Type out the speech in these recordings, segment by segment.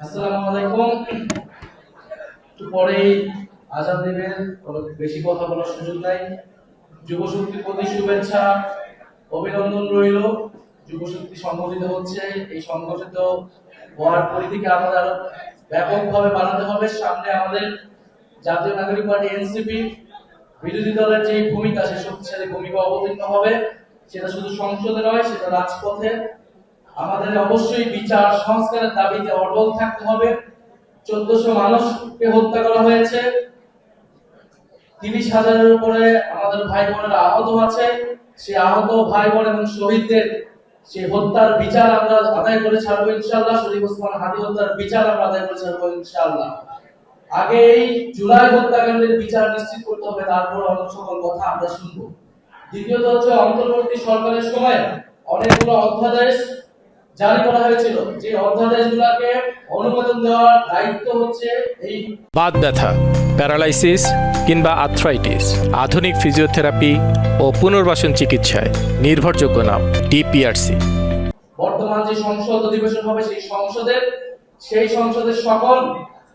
আসসালামু আলাইকুম। একটু পরেই আজান দিবে, বেশি কথা বলার সুযোগ নাই। যুব শক্তির প্রতি শুভেচ্ছা, অভিনন্দন রইল। যুব শক্তি সংগঠিত হচ্ছে, এই সংগঠিত হওয়ার পরিধিকে আমাদের আরো ব্যাপকভাবে বাড়াতে হবে। সামনে আমাদের জাতীয় নাগরিক পার্টি এনসিপি বিরোধী দলের যে ভূমিকা, সে শক্তিশালী ভূমিকা অবতীর্ণ হবে। সেটা শুধু সংসদে নয়, সেটা রাজপথে। আমাদের অবশ্যই বিচার সংস্কারের দাবিতে অটল থাকতে হবে। 1400 মানুষকে হত্যা করা হয়েছে, 30,000-এর উপরে আমাদের ভাই বোনেরা আহত আছে। সেই আহত ভাই বোন এবং শহীদদের সেই হত্যার বিচার আমরা আদায় করে ছাড়বো ইনশাআল্লাহ। শরীফ ওসমান হাদি হত্যার বিচার আমরা আদায় করে ছাড়বো ইনশাআল্লাহ। আগে এই জুলাই হত্যাকাণ্ডের বিচার নিশ্চিত করতে হবে, তারপর অন্য সকল কথা আমরা শুনবো। দ্বিতীয়ত হচ্ছে, অন্তর্বর্তী সরকারের সময় অনেকগুলো অধ্যাদেশ জারি করা হয়েছিল, যে অধ্যাদেশগুলোকে অনুমোদন দেওয়ার দায়িত্ব হচ্ছে এই বাত ব্যথা, প্যারালাইসিস কিংবা আর্থ্রাইটিস, আধুনিক ফিজিওথেরাপি ও পুনর্বাসন চিকিৎসায় নির্ভরযোগ্য নাম ডিপিআরসি। বর্তমান যে সংসদ অধিবেশন হবে, সেই সংসদের সকল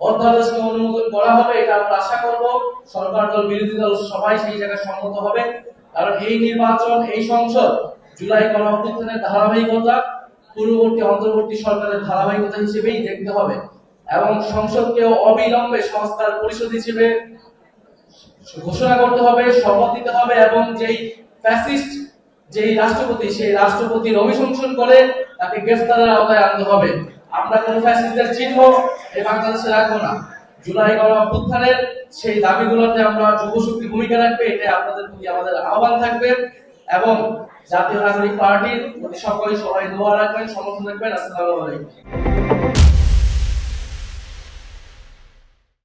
অধ্যাদেশকে অনুমোদন করা হবে। এটা আমরা আশা করব সরকার দল বিরোধী দল সবাই সেই জায়গায় সম্মত হবে। কারণ এই নির্বাচন, এই সংসদ জুলাই গণঅভ্যুত্থানের ধারাবাহিকতা, পূর্ববর্তী অন্তর্বর্তী সরকারের ধারাবাহিকতা হিসেবেই দেখতে হবে এবং সংসদকে অবিলম্বে সংস্কার পরিষদ হিসেবে ঘোষণা করতে হবে, শপথ দিতে হবে এবং যেই ফ্যাসিস্ট যেই রাষ্ট্রপতি, সেই রাষ্ট্রপতির অভিশংসন করে তাকে গ্রেফতারের আওতায় আনতে হবে। আমরা কোন ফ্যাসিস্টদের চিহ্ন এই বাংলাদেশে রাখবো না। জুলাই গণঅভ্যুত্থানের সেই দাবিগুলোতে আমরা যুবশক্তি ভূমিকা রাখবে, এটা আপনাদের প্রতি আমাদের আহ্বান থাকবে। এবং জাতীয় নাগরিক পার্টির প্রতি সকলেই সবাই দোয়া রাখবেন, সমর্থন রাখবেন। আসসালামু আলাইকুম।